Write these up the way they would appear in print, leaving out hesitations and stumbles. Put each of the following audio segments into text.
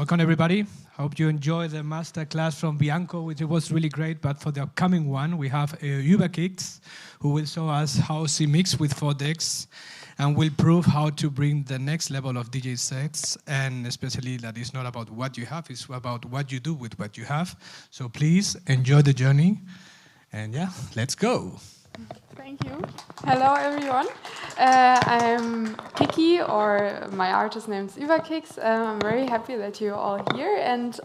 Welcome everybody. Hope you enjoy the master class from Bianco, which was really great. But for the upcoming one, we have ÜBERKIKZ, who will show us how she mix with 4 decks and will prove how to bring the next level of DJ sets, and especially that it's not about what you have, it's about what you do with what you have. So please enjoy the journey, and yeah, let's go. Thank you. Hello, everyone. I'm Kiki, or my artist name is ÜBERKIKZ. I'm very happy that you're all here. And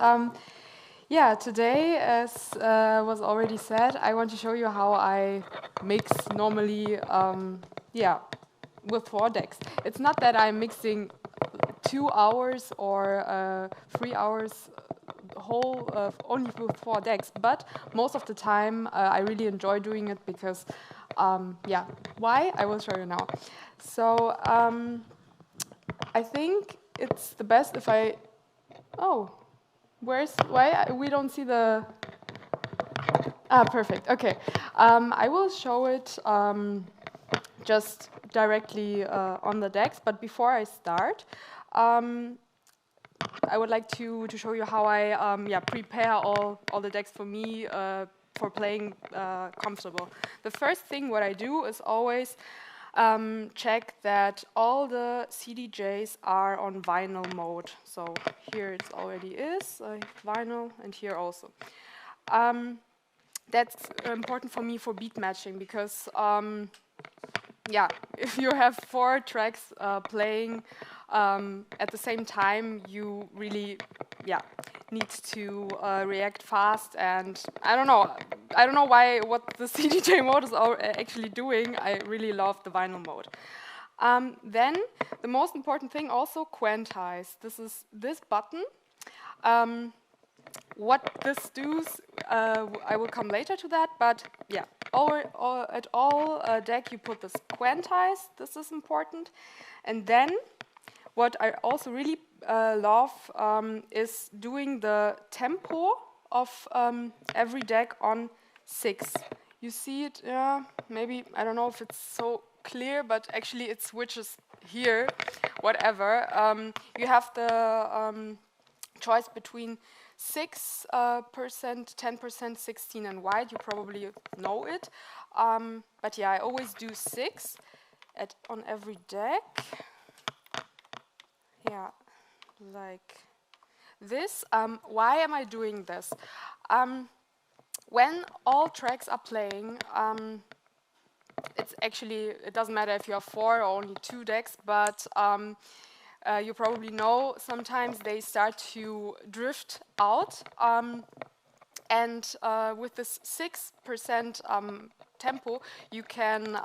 yeah, today, as was already said, I want to show you how I mix normally, with 4 decks. It's not that I'm mixing 2 hours or 3 hours whole only with 4 decks, but most of the time I really enjoy doing it because yeah, why? I will show you now. So I think it's the best if I why we don't see the perfect. Okay, I will show it just directly on the decks, but before I start, I would like to show you how I prepare all the decks for me for playing comfortable. The first thing what I do is always check that all the CDJs are on vinyl mode. So here it already is, vinyl, and here also. That's important for me for beat matching because yeah, if you have 4 tracks playing at the same time, you really, need to react fast. And I don't know what the CDJ mode is actually doing. I really love the vinyl mode. Then the most important thing also, quantize. This is this button. What this does, I will come later to that, but yeah, at all deck you put this quantize. This is important. And then what I also really love is doing the tempo of every deck on 6. You see it, maybe, I don't know if it's so clear, but actually it switches here, whatever. You have the choice between 6%, 10%, 16 and white. You probably know it. But yeah, I always do 6 on every deck. Yeah, like this. Why am I doing this? When all tracks are playing, it doesn't matter if you have 4 or only 2 decks, but you probably know sometimes they start to drift out. And with this 6% tempo, you can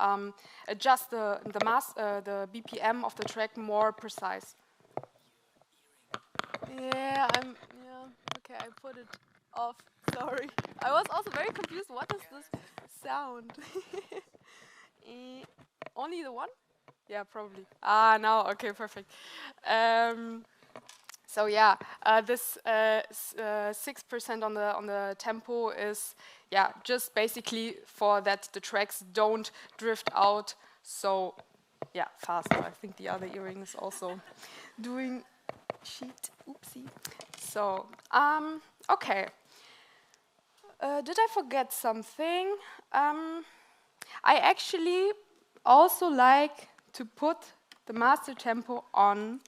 adjust the BPM of the track more precise. Yeah, okay, I put it off, sorry. I was also very confused, what is this sound? Only the one? Yeah, probably. Now, okay, perfect. So yeah, this 6% on the tempo is just basically for that the tracks don't drift out so faster. I think the other earring is also doing sheet. Oopsie. So okay. Did I forget something? I actually also like to put the master tempo on.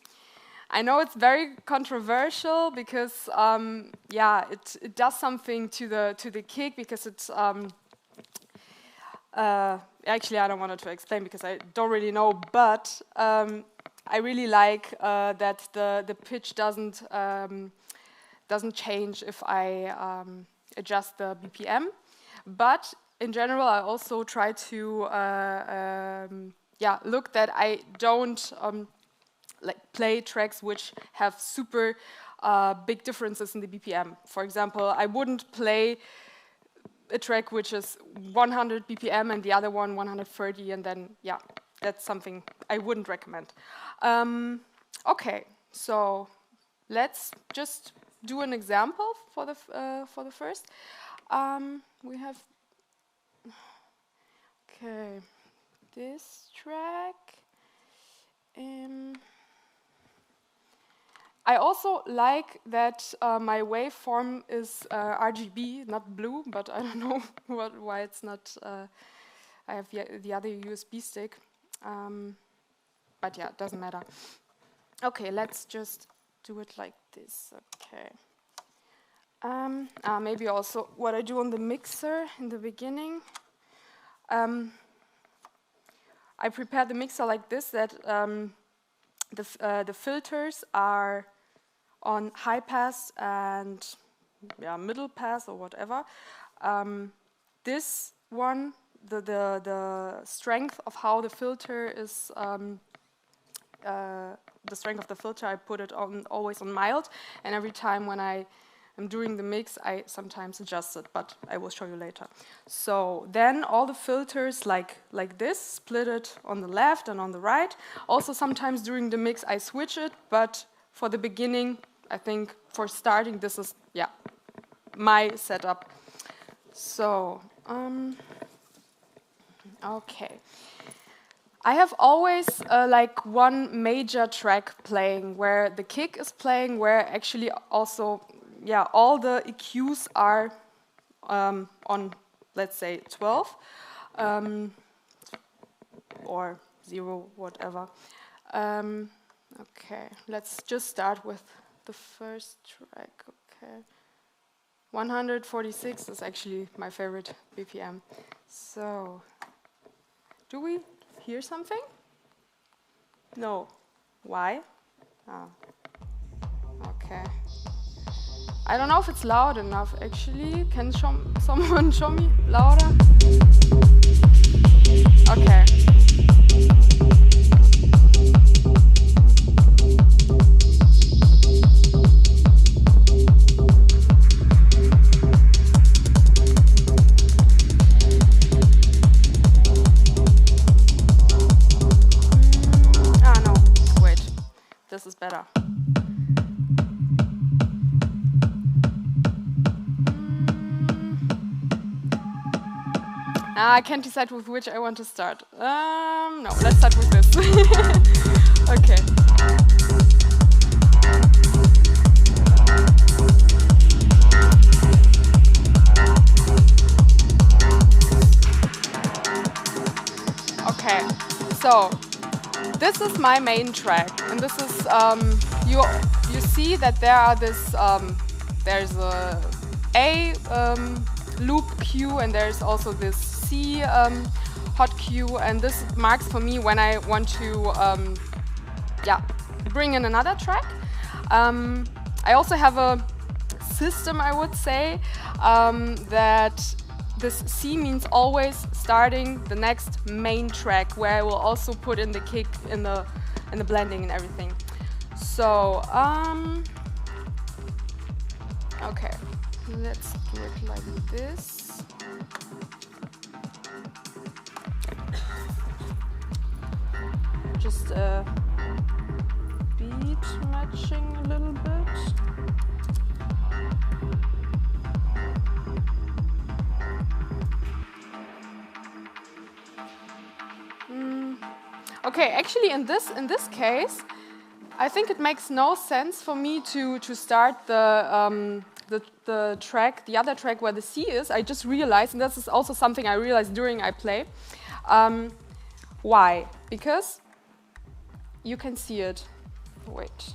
I know it's very controversial because it does something to the kick because it's actually I don't want to explain because I don't really know, but I really like that the pitch doesn't change if I adjust the BPM. But in general, I also try to look that I don't play tracks which have super big differences in the BPM. For example, I wouldn't play a track which is 100 BPM and the other one 130, and then that's something I wouldn't recommend. Okay, so let's just do an example for the first. We have this track. I also like that my waveform is RGB, not blue, but I don't know why it's not. I have the other USB stick, but yeah, it doesn't matter. Okay, let's just do it like this. Okay. Maybe also what I do on the mixer in the beginning. I prepare the mixer like this, that the filters are on high pass and middle pass or whatever. This one, the strength of how the filter is, the strength of the filter, I put it on always on mild, and every time when I am doing the mix, I sometimes adjust it, but I will show you later. So then all the filters like this, split it on the left and on the right. Also sometimes during the mix I switch it, but for the beginning, I think for starting, this is, my setup. So, okay. I have always like one major track playing where the kick is playing, where actually also, all the EQs are on, let's say, 12 or 0, whatever. Okay, let's just start with the first track. Okay, 146 is actually my favorite BPM. So, do we hear something? No. Why? Oh. Okay. I don't know if it's loud enough, actually. Can someone show me louder? Okay. No. Wait. This is better. I can't decide with which I want to start. No, let's start with this. Okay. Okay, so this is my main track, and this is you see that there are this there's a loop Q, and there's also this C hot Q, and this marks for me when I want to bring in another track. I also have a system, I would say, that this C means always starting the next main track, where I will also put in the kick in the blending and everything. So okay, let's do it like this. Just beat matching a little bit. Okay, actually in this case, I think it makes no sense for me to start the track, the other track where the C is. I just realized, and this is also something I realized during I play. Why? Because you can see it. Wait.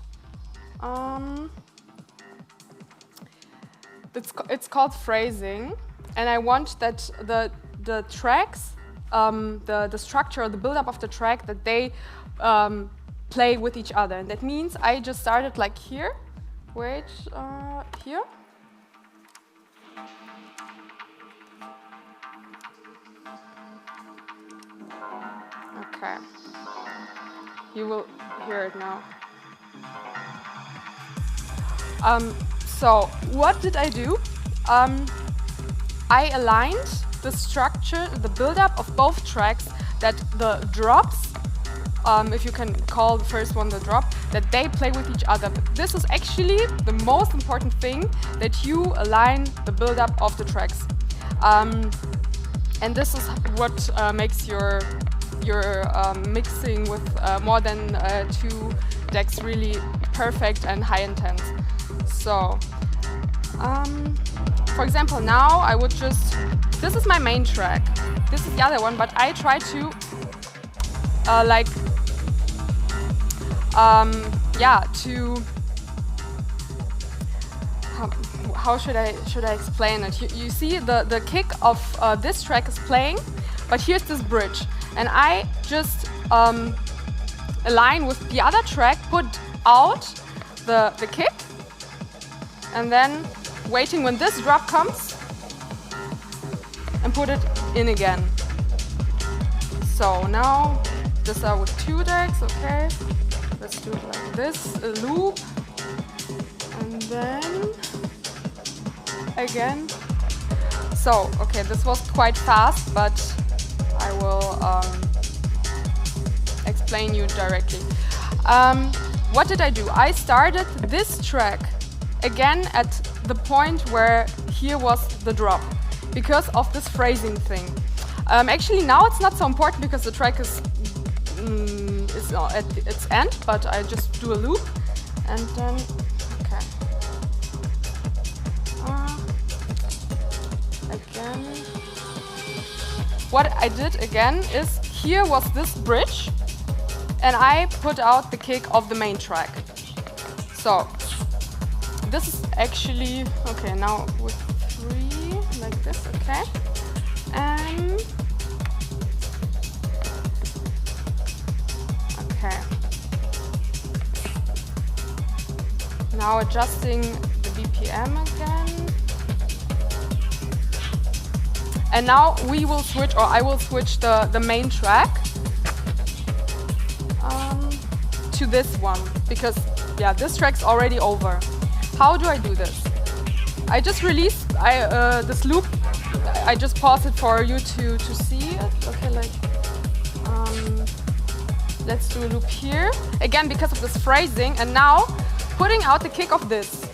It's called phrasing, and I want that the tracks, the structure, the build-up of the track, that they play with each other. And that means I just started like here. Wait, here. Okay. You will hear it now. So what did I do? I aligned the structure, the build-up of both tracks, that the drops, if you can call the first one the drop, that they play with each other. But this is actually the most important thing, that you align the build-up of the tracks. And this is what makes your mixing with more than 2 decks really perfect and high intense. So, for example, now I would just, this is my main track. This is the other one, but I try to how should I explain it? You see the kick of this track is playing, but here's this bridge, and I just align with the other track, put out the kick, and then waiting when this drop comes, and put it in again. So now this are with 2 decks, okay? Let's do it like this, a loop, and then again. So, okay, this was quite fast, but I will explain you directly. What did I do? I started this track again at the point where here was the drop, because of this phrasing thing. Actually, now it's not so important because the track is at its end, but I just do a loop, and then, okay. Again. What I did again is, here was this bridge, and I put out the kick of the main track. So, this is actually, okay, now with 3, like this, okay. Okay. Now adjusting the BPM again. And now we will switch, or I will switch the main track to this one, because yeah, this track's already over. How do I do this? I just release this loop. I just pause it for you to see it. Okay, like let's do a loop here again because of this phrasing, and now putting out the kick of this,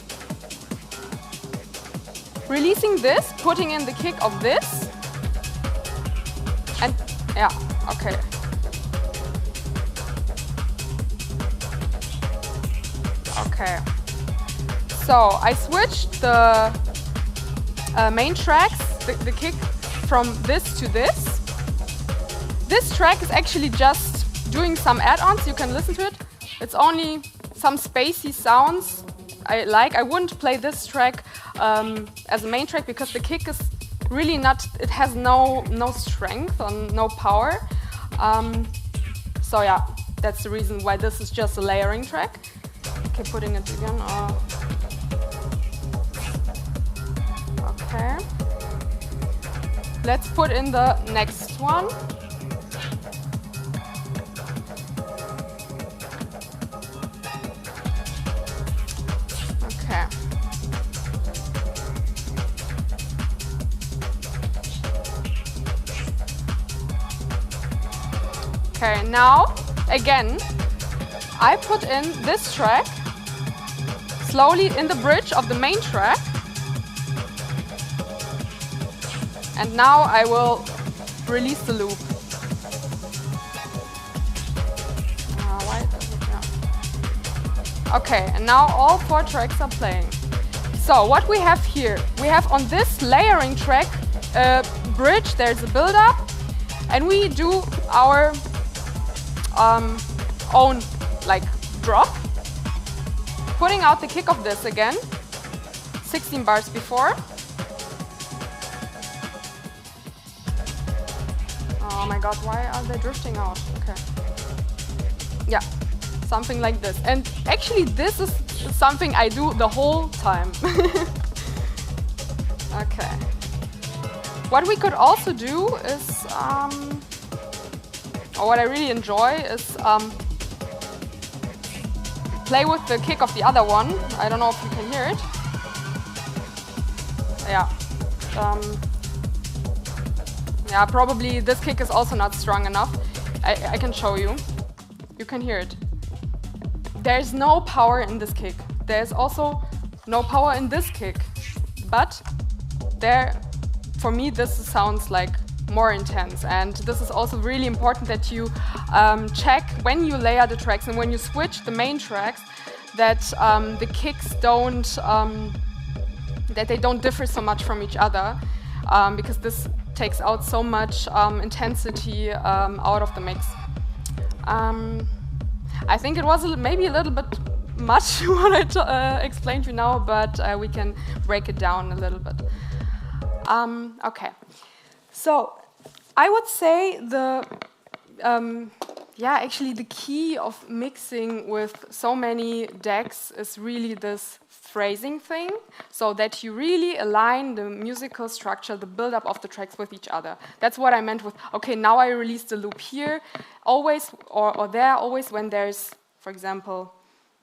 releasing this, putting in the kick of this, and yeah, okay. Okay. So I switched the main tracks, the kick from this to this. This track is actually just doing some add-ons. You can listen to it. It's only some spacey sounds I like. I wouldn't play this track as a main track because the kick is really not, it has no strength or no power. So yeah, that's the reason why this is just a layering track. Okay, putting it again. Okay. Let's put in the next one. Okay. Okay, now, again, I put in this track slowly in the bridge of the main track. And now I will release the loop. Okay, and now all 4 tracks are playing. So what we have here, we have on this layering track a bridge, there's a build-up, and we do our own like drop, putting out the kick of this again, 16 bars before. Oh my god, why are they drifting out? Okay. Yeah, something like this. And actually this is something I do the whole time. Okay. What we could also do is, or what I really enjoy is play with the kick of the other one. I don't know if you can hear it. Yeah. Yeah, probably this kick is also not strong enough. I can show you. You can hear it. There's no power in this kick. There's also no power in this kick. But there, for me, this sounds like more intense. And this is also really important that you check when you layer the tracks and when you switch the main tracks, that the kicks that they don't differ so much from each other, because this takes out so much intensity out of the mix. I think it was maybe a little bit much what I explained to you now, but we can break it down a little bit. Okay, so I would say actually the key of mixing with so many decks is really this phrasing thing, so that you really align the musical structure, the build-up of the tracks with each other. That's what I meant with, okay, now I release the loop here, always, or there, always when there's, for example,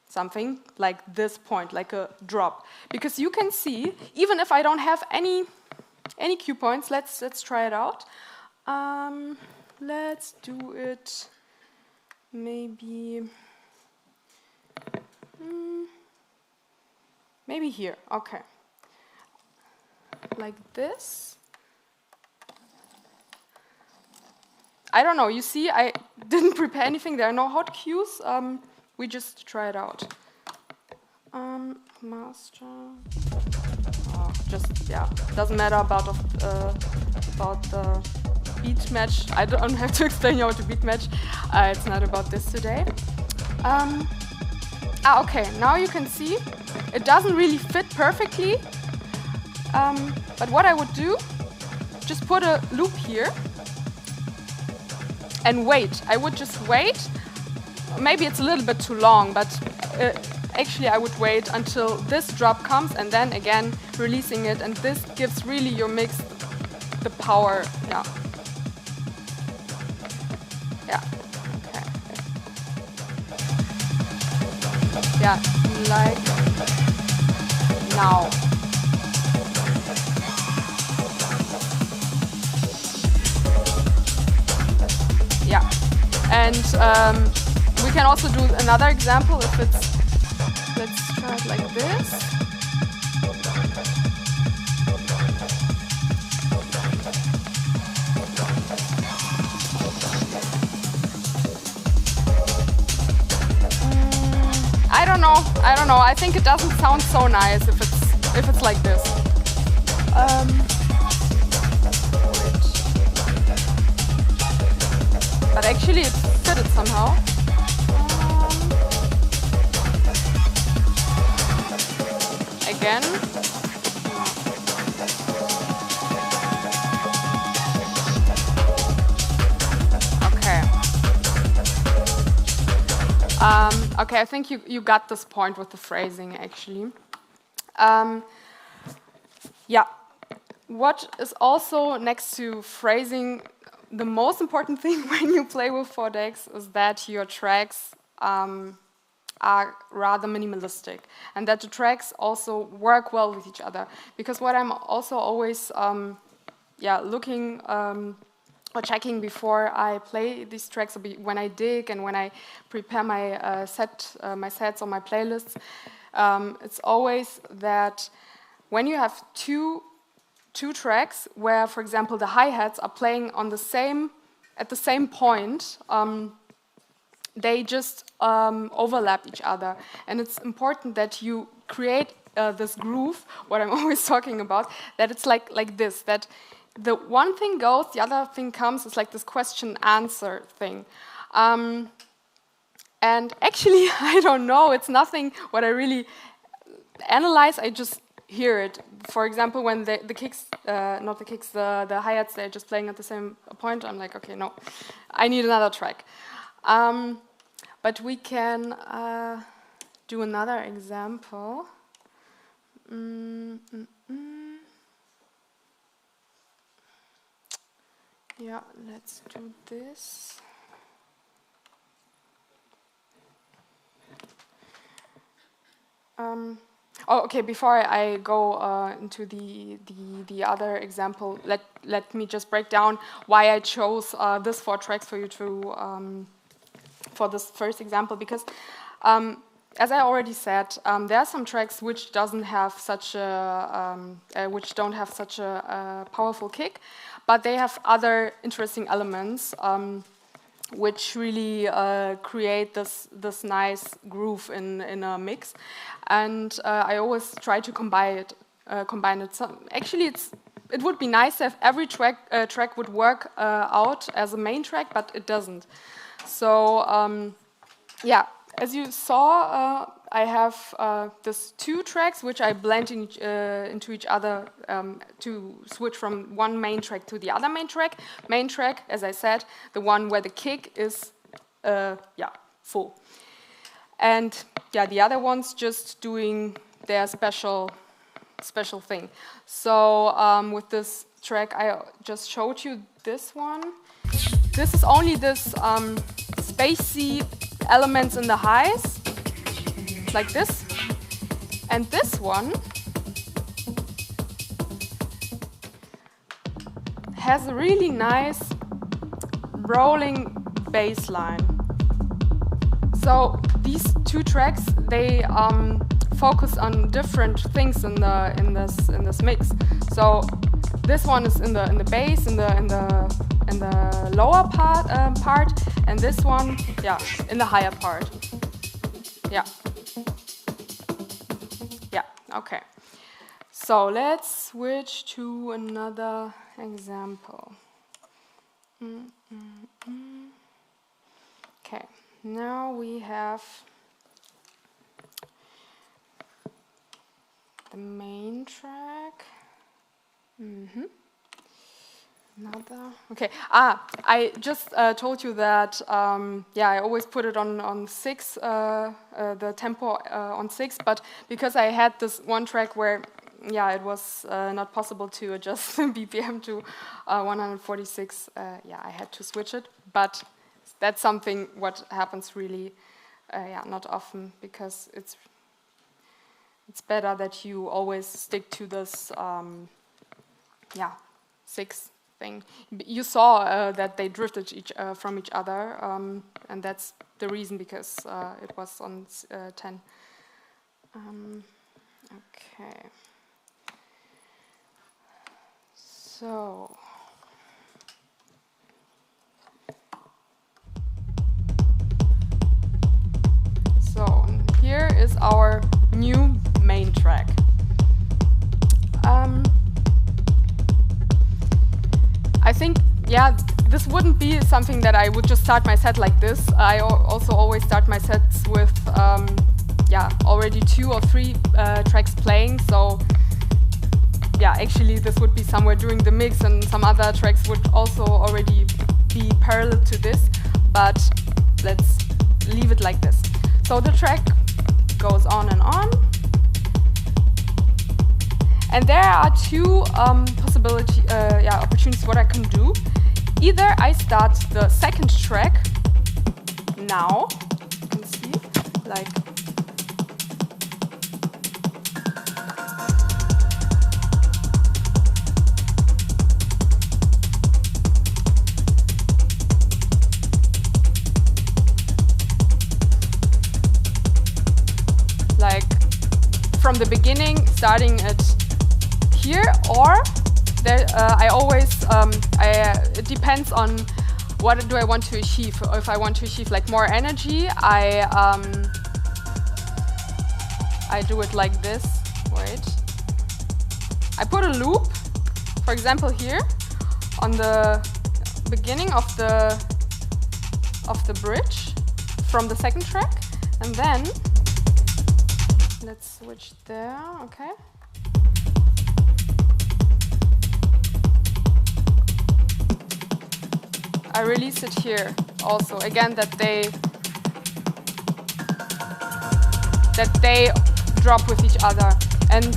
something like this point, like a drop. Because you can see, even if I don't have any cue points, let's try it out. Let's do it maybe here, okay. Like this. I don't know, you see, I didn't prepare anything, there are no hot cues, we just try it out. Master. Oh, doesn't matter about the beat match. I don't have to explain you how to beat match. It's not about this today. Okay, now you can see it doesn't really fit perfectly. But what I would do, just put a loop here and wait. I would just wait. Maybe it's a little bit too long, but actually I would wait until this drop comes and then again releasing it, and this gives really your mix the power. Yeah. Okay. Yeah, like now. Yeah, and we can also do another example if it's, let's try it like this. I don't know. I think it doesn't sound so nice if it's like this. But actually it fitted somehow. Again. Okay, I think you got this point with the phrasing, actually. Yeah, what is also next to phrasing the most important thing when you play with 4 decks is that your tracks are rather minimalistic, and that the tracks also work well with each other. Because what I'm also always looking or checking before I play these tracks, when I dig and when I prepare my sets or my playlists, it's always that when you have two tracks where, for example, the hi-hats are playing on at the same point, they just overlap each other, and it's important that you create this groove. What I'm always talking about, that it's like this, that the one thing goes, the other thing comes. It's like this question-answer thing. And actually, I don't know. It's nothing what I really analyze. I just hear it. For example, when the kicks, not the kicks, the hi-hats, they're just playing at the same point, I'm like, okay, no, I need another track. But we can do another example. Yeah, let's do this. Okay. Before I go into the other example, let me just break down why I chose this 4 tracks for you to for this first example. Because as I already said, there are some tracks which don't have such a powerful kick, but they have other interesting elements. which really create this nice groove in a mix. And I always try to combine it. Actually, it would be nice if every track would work out as a main track, but it doesn't. So yeah, as you saw, I have these 2 tracks which I blend into each other to switch from one main track to the other main track. Main track, as I said, the one where the kick is full. And yeah, the other ones just doing their special thing. So with this track I just showed you, this one. This is only this spacey elements in the highs, like this. And this one has a really nice rolling bass line. So these 2 tracks, they focus on different things in this mix. So this one is in the bass, in the lower part, and this one, yeah, in the higher part. Yeah. Yeah. Okay. So let's switch to another example. Okay. Now we have the main track. Another. Okay. I just told you that. Yeah, I always put it on 6. The tempo on 6, but because I had this one track where, yeah, it was not possible to adjust the BPM to 146. Yeah, I had to switch it, but that's something what happens really, yeah, not often, because it's better that you always stick to this, yeah, 6 thing. You saw that they drifted from each other, and that's the reason, because it was on 10. Okay. So. So here is our new main track. I think, yeah, this wouldn't be something that I would just start my set like this. I also always start my sets with, yeah, already 2 or 3 tracks playing. So, yeah, actually this would be somewhere during the mix, and some other tracks would also already be parallel to this. But let's leave it like this. So the track goes on and on. And there are 2 opportunities what I can do. Either I start the second track now, you can see, like, from the beginning, starting it here, or there, I always, it depends on what do I want to achieve. If I want to achieve like more energy, I do it like this. Wait, I put a loop, for example, here on the beginning of the bridge from the second track, and then let's switch there. Okay. I release it here also. Again, that they drop with each other. And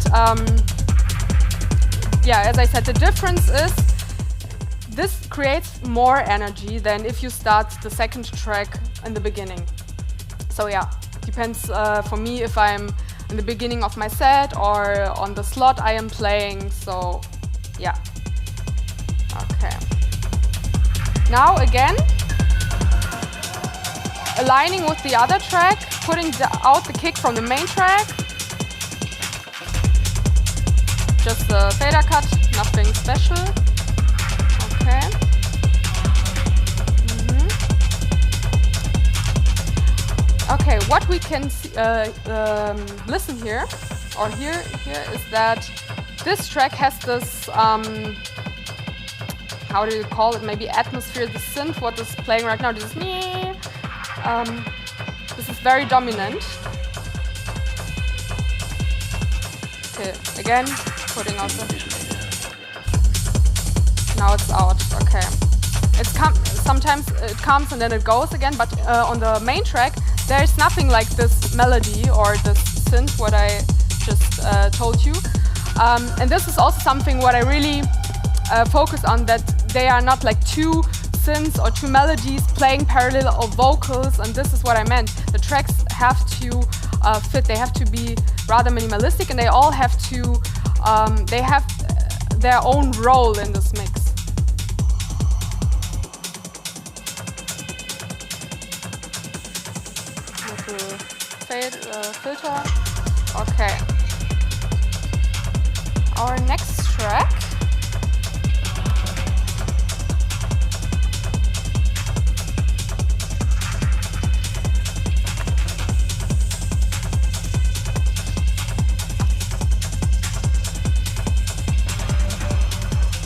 yeah, as I said, the difference is this creates more energy than if you start the second track in the beginning. So yeah, depends for me if I'm in the beginning of my set or on the slot I am playing. So yeah. Okay. Now again, aligning with the other track, putting out the kick from the main track. Just a fader cut, nothing special. Okay. Okay, what we can see, listen here, or hear here, is that this track has this, how do you call it, maybe atmosphere, the synth, what is playing right now, this is very dominant. Okay, again, putting out the, now it's out, okay. Sometimes it comes and then it goes again, but on the main track, there's nothing like this melody or this synth, what I just told you. And this is also something what I really focus on, that they are not like two synths or two melodies playing parallel or vocals, and this is what I meant. The tracks have to fit, they have to be rather minimalistic, and they all have to, they have their own role in this mix. Filter. Okay. Our next track.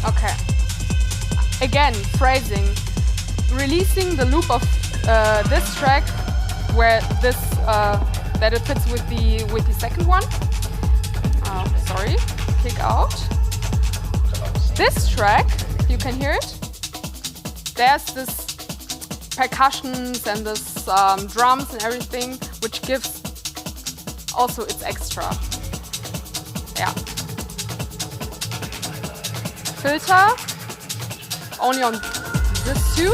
Okay. Again, phrasing. Releasing the loop of this track where this that it fits with the second one. Sorry, kick out. This track, you can hear it. There's this percussions and this drums and everything, which gives also its extra. Yeah. Filter only on this two.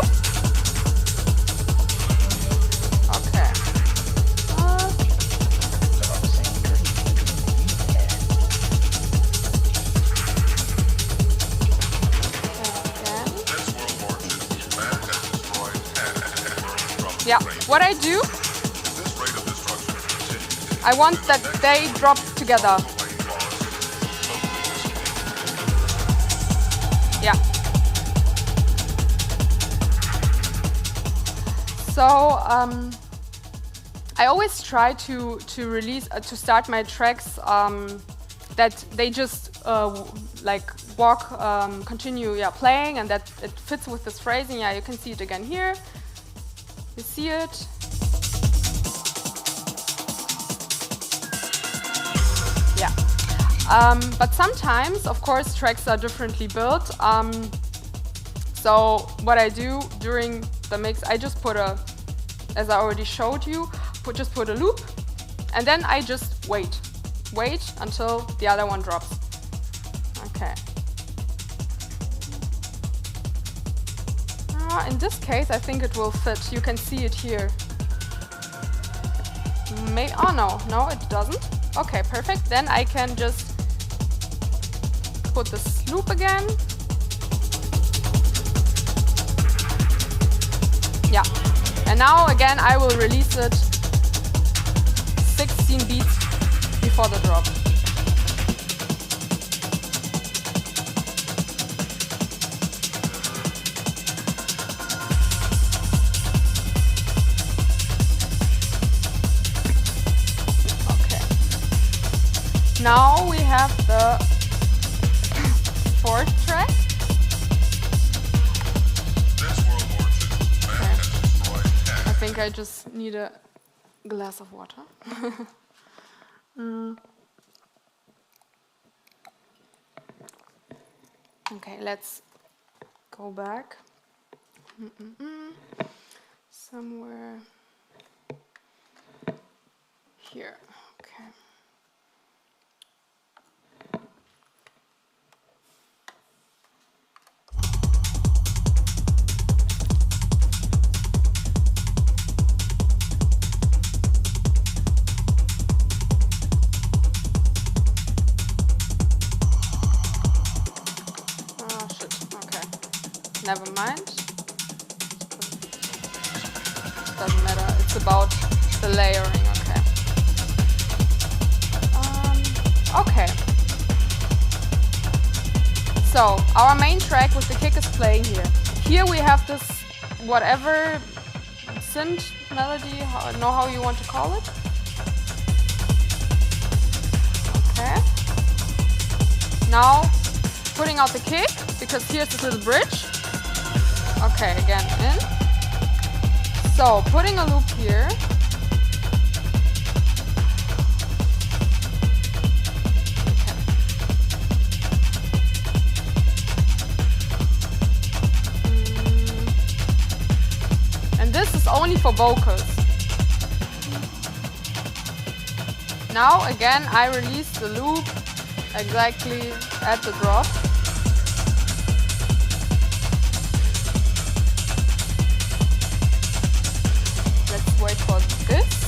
Yeah, what I do, I want that they drop together. Yeah. So I always try to release to start my tracks that they just like walk, continue playing, and that it fits with this phrasing. Yeah, you can see it again here. You see it? Yeah. But sometimes, of course, tracks are differently built. So what I do during the mix, I just put as I already showed you, just put a loop, and then I just wait until the other one drops. Okay. In this case, I think it will fit. You can see it here. Oh no, it doesn't. Okay, perfect. Then I can just put this loop again. Yeah. And now again, I will release it 16 beats before the drop. Now we have the fourth track. Okay. I think I just need a glass of water. Okay, let's go back. Somewhere here. Okay. Never mind. Doesn't matter. It's about the layering. Okay. Okay. So our main track with the kick is playing here. Here we have this whatever synth melody, know how you want to call it. Okay. Now putting out the kick, because here's this little bridge. Okay, again in. So putting a loop here. This is only for vocals. Now again I release the loop exactly at the drop. Let's wait for this.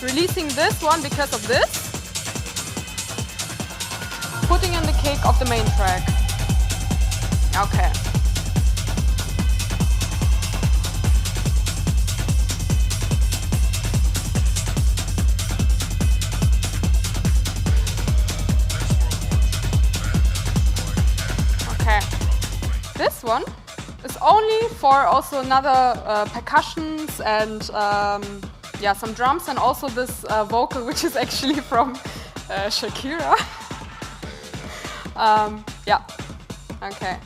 Releasing this one because of this. Putting in the kick of the main track. Okay. Okay. This one is only for also another percussions and yeah, some drums, and also this vocal, which is actually from Shakira. Yeah, okay.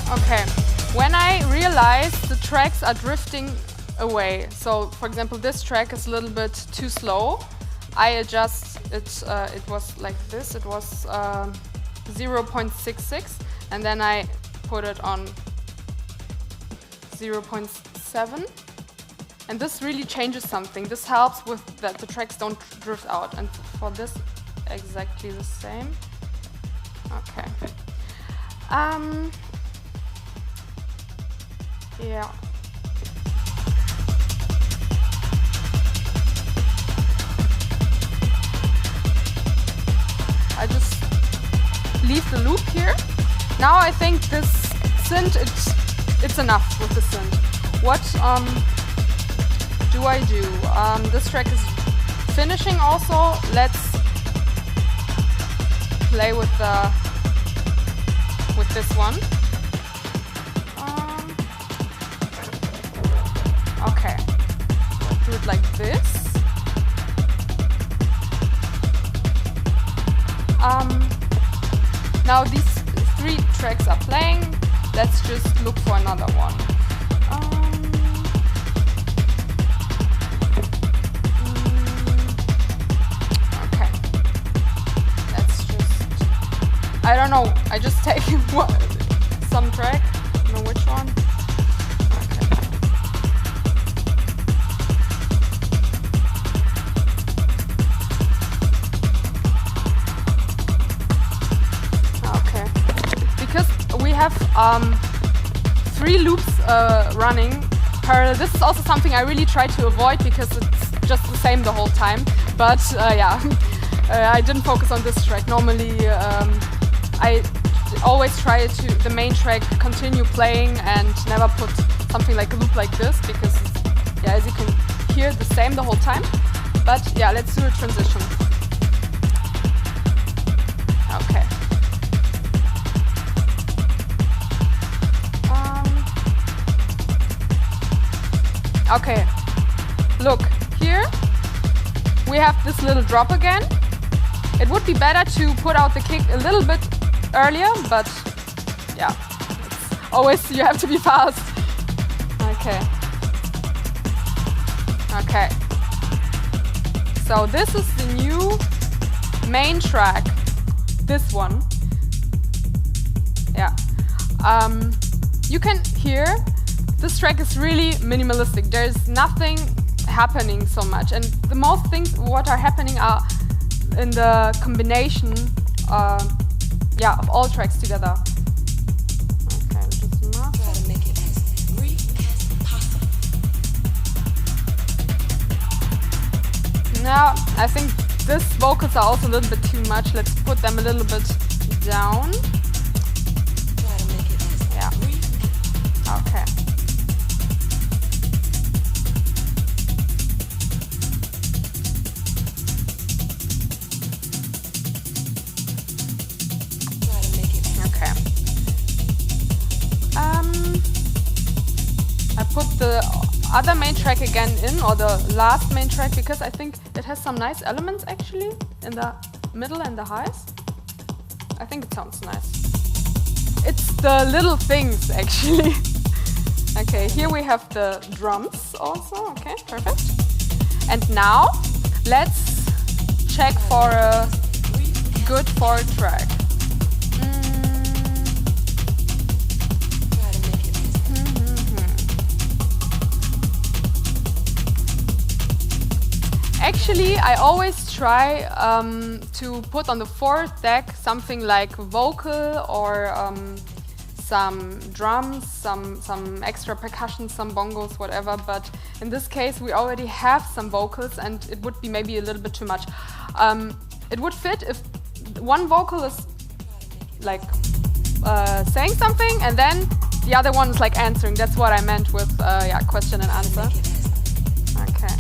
Okay, when I realize the tracks are drifting away, so for example this track is a little bit too slow, I adjust it, it was like this, it was 0.66, and then I put it on 0.7, and this really changes something. This helps with that the tracks don't drift out, and for this exactly the same. Okay. Yeah. I just leave the loop here. Now I think this synth, it's enough with the synth. What do I do? This track is finishing also. Let's play with this one. Okay, do it like this. Now these 3 tracks are playing. Let's just look for another one. Okay, let's just, I don't know, I just take some track, I don't know which one. We have 3 loops running parallel. This is also something I really try to avoid because it's just the same the whole time. But yeah, I didn't focus on this track. Normally, I always try to the main track continue playing and never put something like a loop like this because, yeah, as you can hear, the same the whole time. But yeah, let's do a transition. Okay. Okay, look, here we have this little drop again. It would be better to put out the kick a little bit earlier, but yeah, it's always you have to be fast. Okay. Okay. So this is the new main track, this one. Yeah. You can hear this track is really minimalistic. There's nothing happening so much, and the most things what are happening are in the combination, yeah, of all tracks together. Now, I think these vocals are also a little bit too much. Let's put them a little bit down. Yeah. Okay. Okay. I put the other main track again in, or the last main track, because I think it has some nice elements actually in the middle and the highs. I think it sounds nice. It's the little things actually. Okay, here we have the drums also. Okay, perfect. And now let's check for a good four track. Actually, I always try to put on the fourth deck something like vocal or some drums, some extra percussion, some bongos, whatever. But in this case, we already have some vocals, and it would be maybe a little bit too much. It would fit if one vocal is like saying something, and then the other one is like answering. That's what I meant with yeah, question and answer. Okay.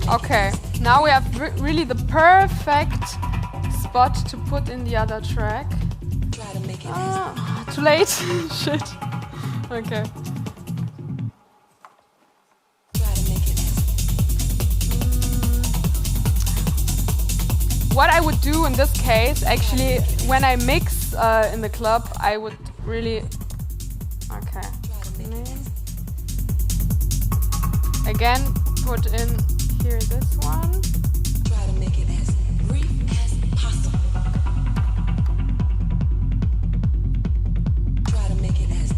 Okay, now we have really the perfect spot to put in the other track. Too late. Shit. Okay. What I would do in this case, actually, when I mix in the club, I would really... Okay. Again, put in here this one. Try to make it as brief as possible. Try to make it as...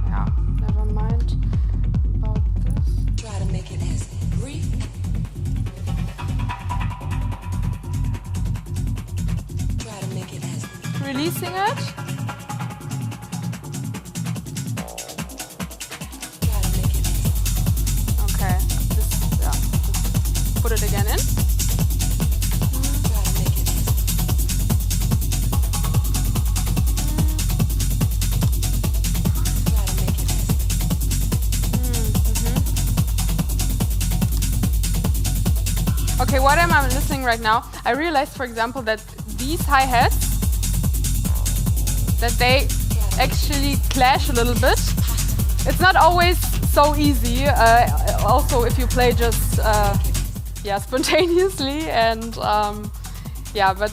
Yeah, never mind about this. Try to make it as brief. Try to make it as... Releasing it. Put it again in. Okay, what am I listening right now? I realized, for example, that these hi-hats, that they actually clash a little bit. It's not always so easy. Also, if you play just yeah, spontaneously, and yeah, but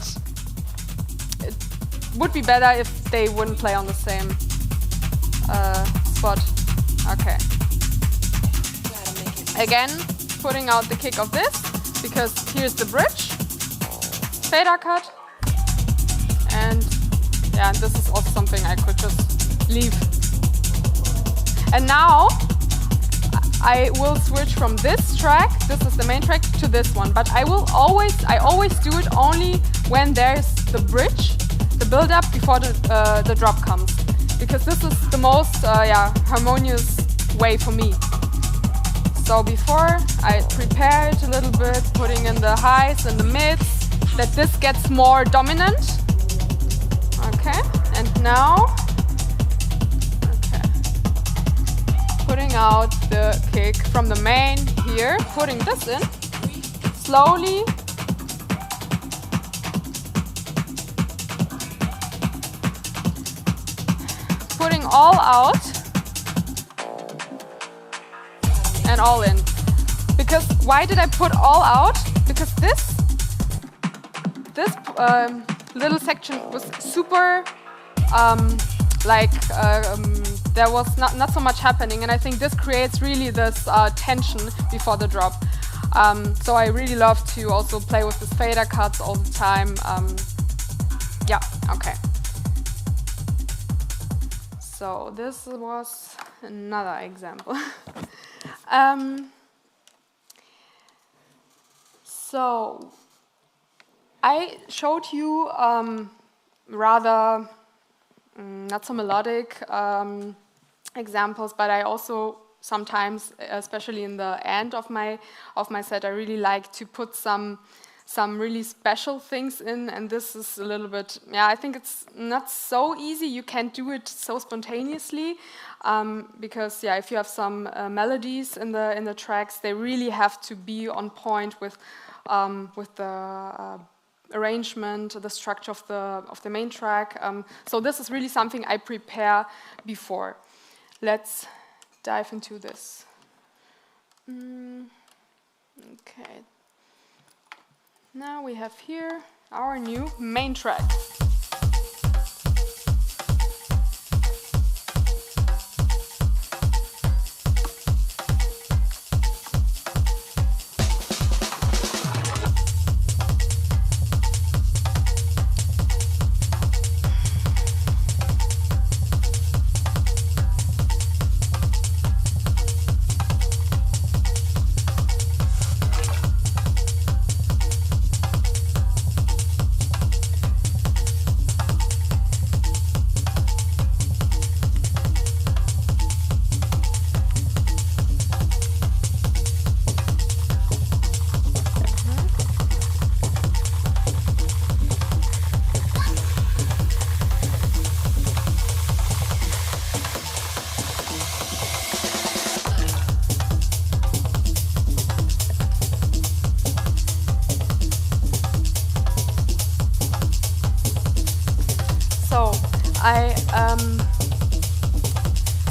it would be better if they wouldn't play on the same spot. Okay. Again, putting out the kick of this, because here's the bridge, fader cut, and yeah, and this is also something I could just leave. And now I will switch from this track, this is the main track, to this one. But I always do it only when there's the bridge, the build-up before the drop comes, because this is the most yeah, harmonious way for me. So before I prepare it a little bit, putting in the highs and the mids, that this gets more dominant. Okay, and now. Putting out the kick from the main here, putting this in, slowly. Putting all out and all in. Because why did I put all out? Because this little section was super there was not so much happening, and I think this creates really this tension before the drop. So I really love to also play with this fader cuts all the time. Yeah, okay. So this was another example. So I showed you rather not so melodic examples, but I also sometimes, especially in the end of my set, I really like to put some really special things in, and this is a little bit, yeah, I think it's not so easy. You can't do it so spontaneously because, yeah, if you have some melodies in the tracks, they really have to be on point with the arrangement, the structure of the main track. So this is really something I prepare before. Let's dive into this. Okay. Now we have here our new main track.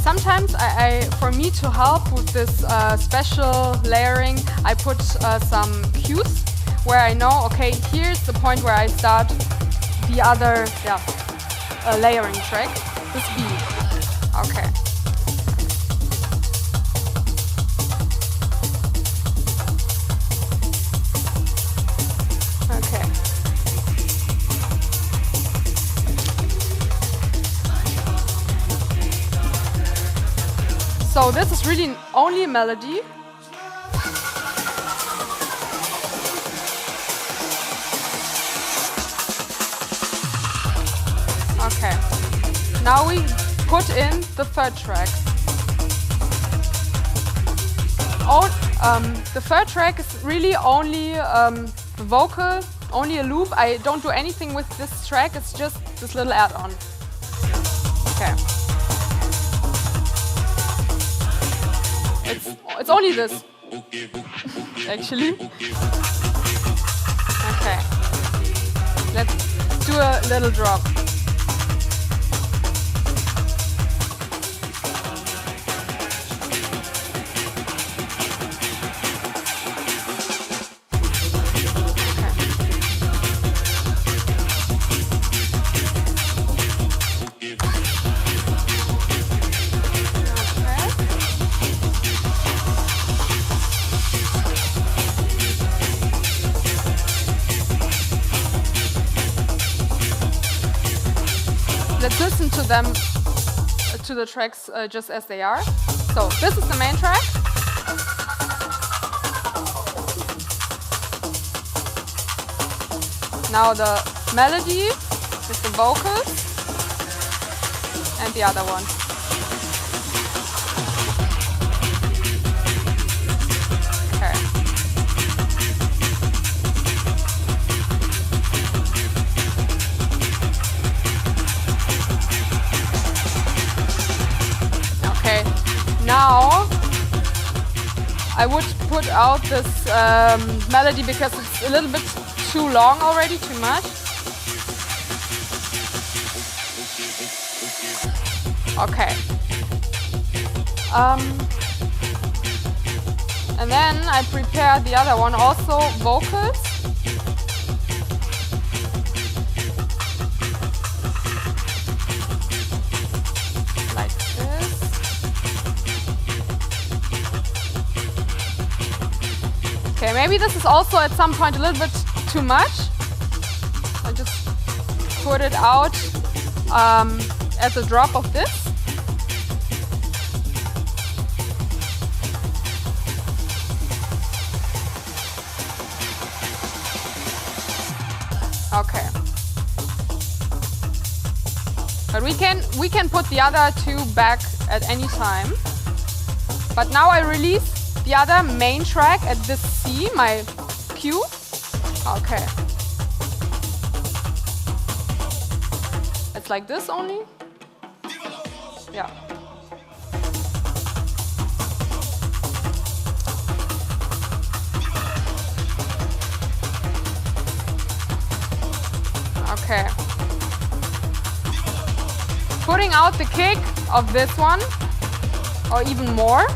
Sometimes for me to help with this special layering, I put some cues where I know, okay, here's the point where I start the other layering track, this B. Okay. So this is really only a melody. Okay. Now we put in the third track. The third track is really only vocal, only a loop. I don't do anything with this track. It's just this little add-on. Okay. It's only this, actually. Okay. Let's do a little drop. Let's listen to them, to the tracks just as they are. So this is the main track. Now the melody with the vocals and the other one. Now I would put out this melody because it's a little bit too long already, too much. Okay. And then I prepare the other one, also vocals. Okay, maybe this is also at some point a little bit too much. I just put it out at the drop of this. Okay. But we can put the other two back at any time. But now I release the other main track at this C, my cue. Okay. It's like this only. Yeah. Okay. Putting out the kick of this one, or even more.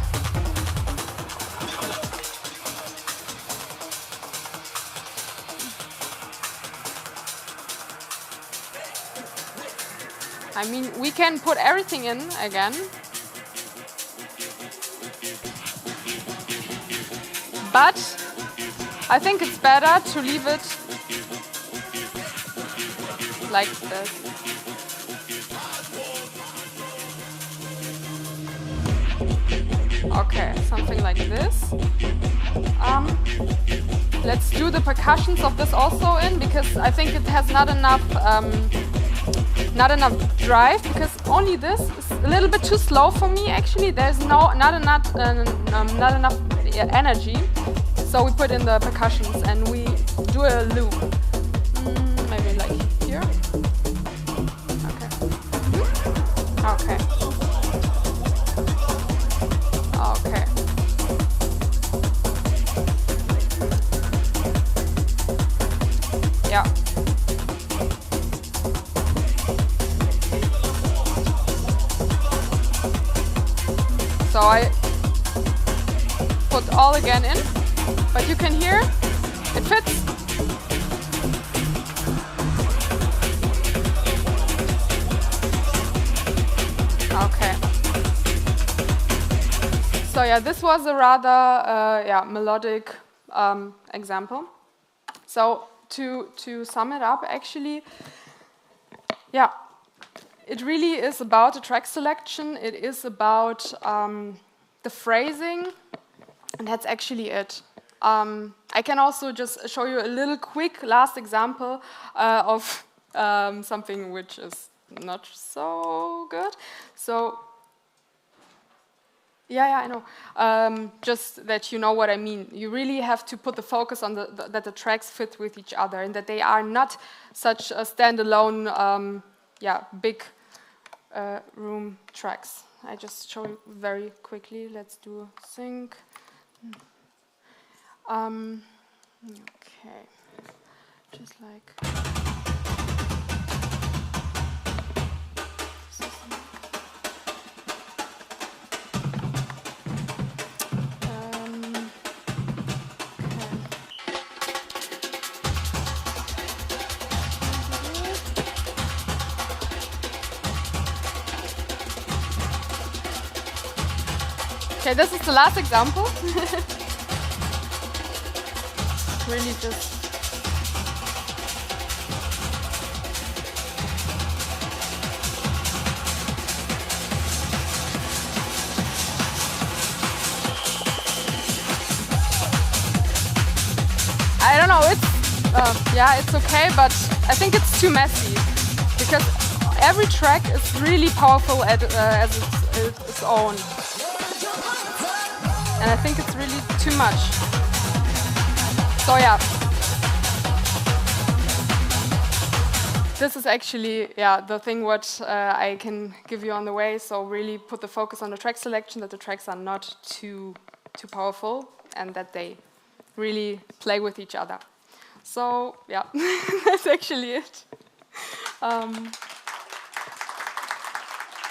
I mean, we can put everything in again. But I think it's better to leave it like this. Okay, something like this. Let's do the percussions of this also in, because I think it has not enough drive, because only this is a little bit too slow for me actually. There's not enough energy. So we put in the percussions and we do a loop. Maybe like here. Okay. Okay. Okay. Yeah. So I put all again in, but you can hear it fits. Okay. So yeah, this was a rather melodic example. So to sum it up, actually, yeah. It really is about the track selection. It is about the phrasing, and that's actually it. I can also just show you a little quick last example of something which is not so good. So, yeah, I know. Just that you know what I mean. You really have to put the focus on that the tracks fit with each other, and that they are not such a standalone, big room tracks. I just show you very quickly. Let's do a sync. Okay, just like. Okay, this is the last example. Really just... I don't know, it's okay, but I think it's too messy. Because every track is really powerful as its own. And I think it's really too much. So yeah. This is actually the thing what I can give you on the way. So really put the focus on the track selection, that the tracks are not too powerful and that they really play with each other. So yeah, that's actually it.